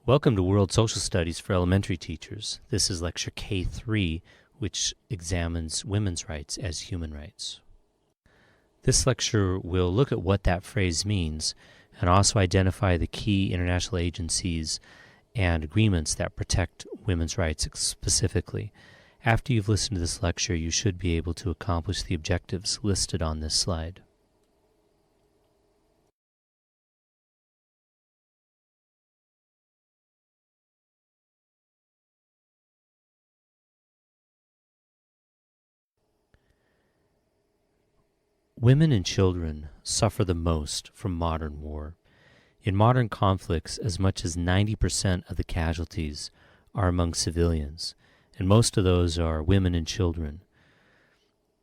Welcome to World Social Studies for Elementary Teachers. This is Lecture K3, which examines women's rights as human rights. This lecture will look at what that phrase means and also identify the key international agencies and agreements that protect women's rights specifically. After you've listened to this lecture, you should be able to accomplish the objectives listed on this slide. Women and children suffer the most from modern war. In modern conflicts, as much as 90% of the casualties are among civilians, and most of those are women and children.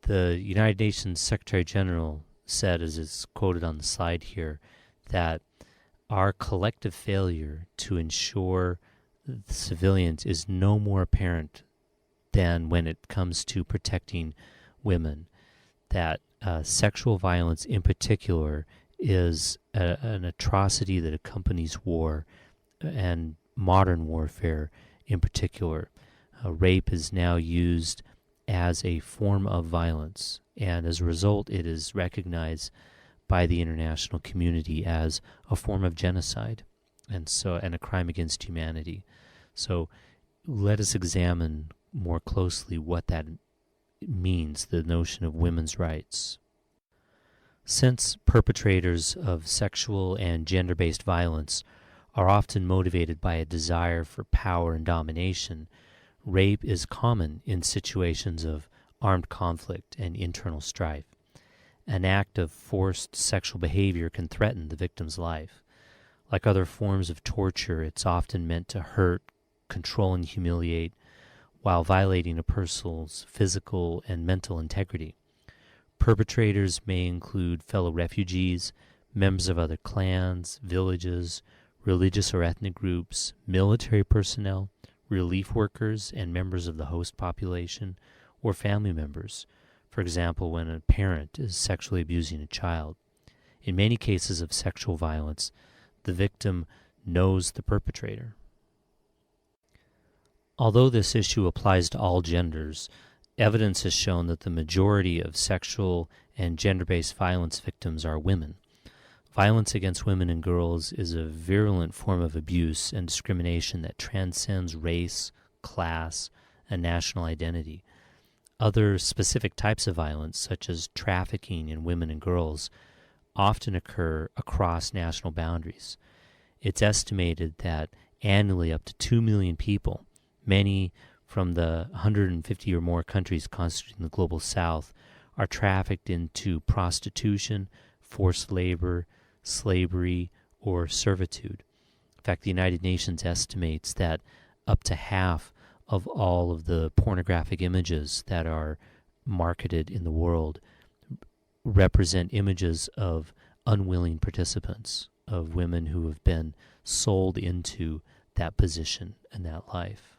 The United Nations Secretary General said, as is quoted on the slide here, that our collective failure to ensure the civilians is no more apparent than when it comes to protecting women. That sexual violence in particular is an atrocity that accompanies war, and modern warfare in particular. Rape is now used as a form of violence, and as a result it is recognized by the international community as a form of genocide and a crime against humanity. So let us examine more closely what that means, the notion of women's rights. Since perpetrators of sexual and gender-based violence are often motivated by a desire for power and domination, rape is common in situations of armed conflict and internal strife. An act of forced sexual behavior can threaten the victim's life. Like other forms of torture, it's often meant to hurt, control, and humiliate, while violating a person's physical and mental integrity. Perpetrators may include fellow refugees, members of other clans, villages, religious or ethnic groups, military personnel, relief workers, and members of the host population, or family members, for example, when a parent is sexually abusing a child. In many cases of sexual violence, the victim knows the perpetrator. Although this issue applies to all genders, evidence has shown that the majority of sexual and gender-based violence victims are women. Violence against women and girls is a virulent form of abuse and discrimination that transcends race, class, and national identity. Other specific types of violence, such as trafficking in women and girls, often occur across national boundaries. It's estimated that annually up to 2 million people, many from the 150 or more countries constituting the global south, are trafficked into prostitution, forced labor, slavery, or servitude. In fact, the United Nations estimates that up to half of all of the pornographic images that are marketed in the world represent images of unwilling participants, of women who have been sold into that position and that life.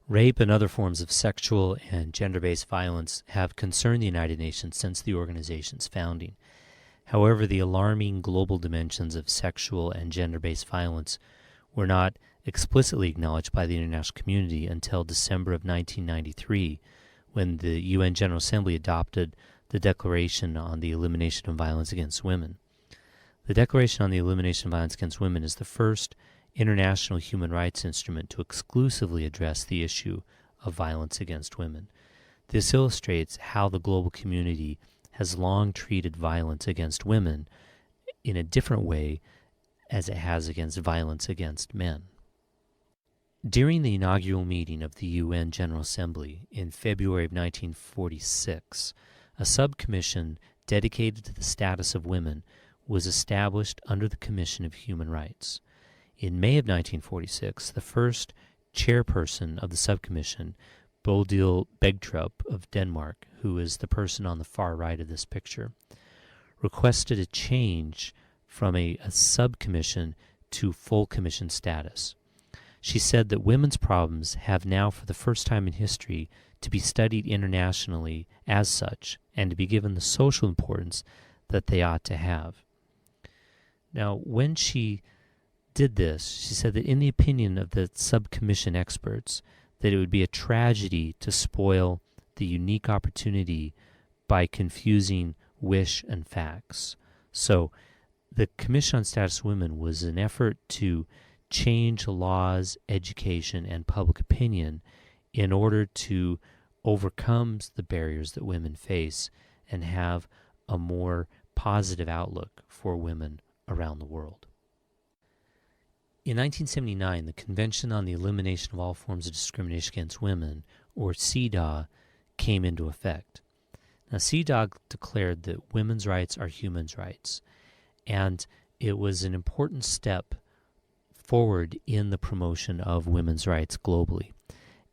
Rape and other forms of sexual and gender-based violence have concerned the United Nations since the organization's founding. However, the alarming global dimensions of sexual and gender-based violence were not explicitly acknowledged by the international community until December of 1993, when the UN General Assembly adopted the Declaration on the Elimination of Violence Against Women. The Declaration on the Elimination of Violence Against Women is the first international human rights instrument to exclusively address the issue of violence against women. This illustrates how the global community has long treated violence against women in a different way as it has against violence against men. During the inaugural meeting of the UN General Assembly in February of 1946, a subcommission dedicated to the status of women was established under the Commission of Human Rights. In May of 1946, the first chairperson of the subcommission, Bodil Begtrup of Denmark, who is the person on the far right of this picture, requested a change from a subcommission to full commission status. She said that women's problems have now, for the first time in history, to be studied internationally as such and to be given the social importance that they ought to have. Now, when she did this. She said that in the opinion of the subcommission experts, that it would be a tragedy to spoil the unique opportunity by confusing wish and facts. So the Commission on Status of Women was an effort to change laws, education, and public opinion in order to overcome the barriers that women face and have a more positive outlook for women around the world. In 1979, the Convention on the Elimination of All Forms of Discrimination Against Women, or CEDAW, came into effect. Now, CEDAW declared that women's rights are human rights, and it was an important step forward in the promotion of women's rights globally.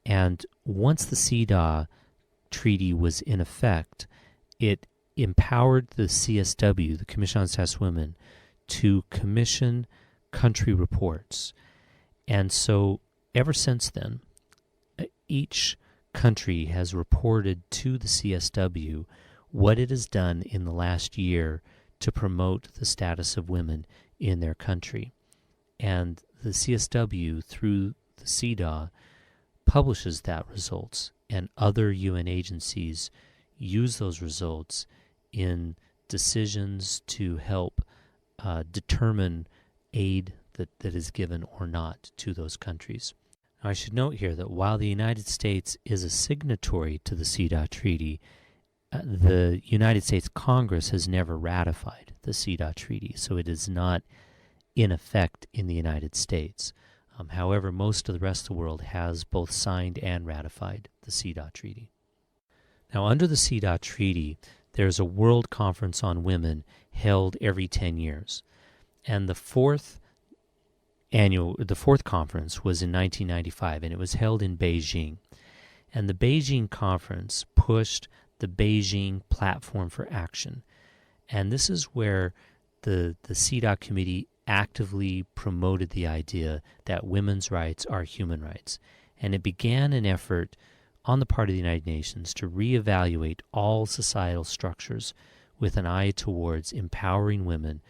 And once the CEDAW treaty was in effect, it empowered the CSW, the Commission on Status of Women, to commission country reports. And so ever since then, each country has reported to the CSW what it has done in the last year to promote the status of women in their country. And the CSW, through the CEDAW, publishes that results, and other UN agencies use those results in decisions to help determine aid that is given or not to those countries. Now, I should note here that while the United States is a signatory to the CEDAW Treaty, the United States Congress has never ratified the CEDAW Treaty, so it is not in effect in the United States. However, most of the rest of the world has both signed and ratified the CEDAW Treaty. Now, under the CEDAW Treaty, there's a World Conference on Women held every 10 years. And the fourth conference was in 1995, and it was held in Beijing. And the Beijing conference pushed the Beijing Platform for Action. And this is where the CEDAW committee actively promoted the idea that women's rights are human rights. And it began an effort on the part of the United Nations to reevaluate all societal structures with an eye towards empowering women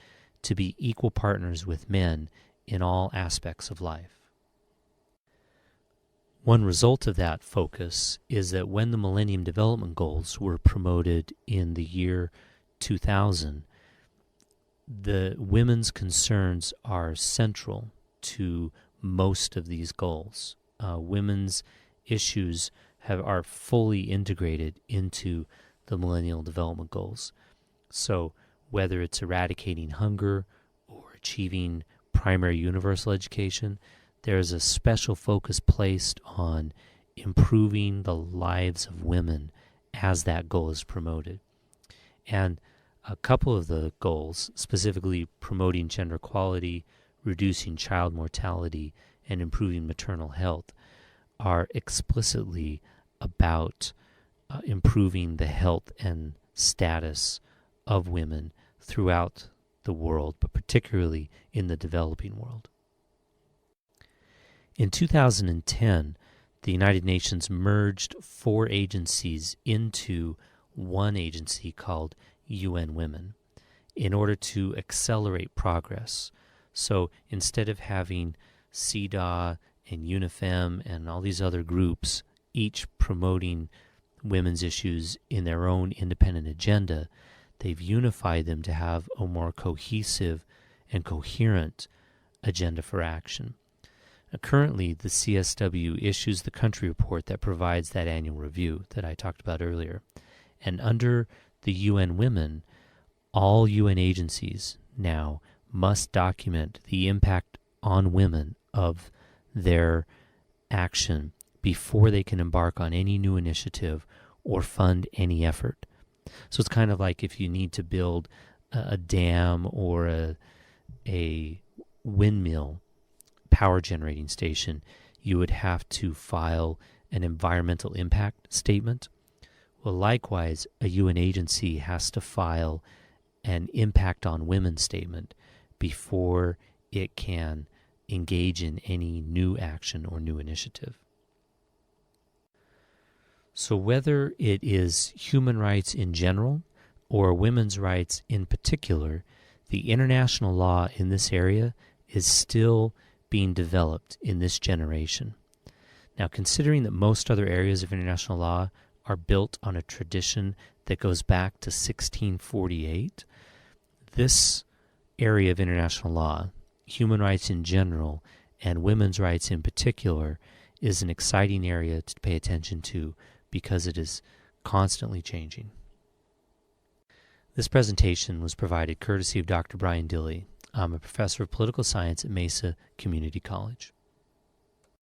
to be equal partners with men in all aspects of life. One result of that focus is that when the Millennium Development Goals were promoted in the year 2000, the women's concerns are central to most of these goals. Women's issues are fully integrated into the Millennium Development Goals. So whether it's eradicating hunger or achieving primary universal education, there's a special focus placed on improving the lives of women as that goal is promoted. And a couple of the goals, specifically promoting gender equality, reducing child mortality, and improving maternal health, are explicitly about improving the health and status of women throughout the world, but particularly in the developing world. In 2010, the United Nations merged 4 agencies into one agency called UN Women in order to accelerate progress. So instead of having CEDAW and UNIFEM and all these other groups, each promoting women's issues in their own independent agenda, they've unified them to have a more cohesive and coherent agenda for action. Currently, the CSW issues the country report that provides that annual review that I talked about earlier. And under the UN Women, all UN agencies now must document the impact on women of their action before they can embark on any new initiative or fund any effort. So it's kind of like if you need to build a dam or a windmill power generating station, you would have to file an environmental impact statement. Well, likewise, a UN agency has to file an impact on women statement before it can engage in any new action or new initiative. So whether it is human rights in general or women's rights in particular, the international law in this area is still being developed in this generation. Now, considering that most other areas of international law are built on a tradition that goes back to 1648, this area of international law, human rights in general, and women's rights in particular, is an exciting area to pay attention to because it is constantly changing. This presentation was provided courtesy of Dr. Brian Dille. I'm a professor of political science at Mesa Community College.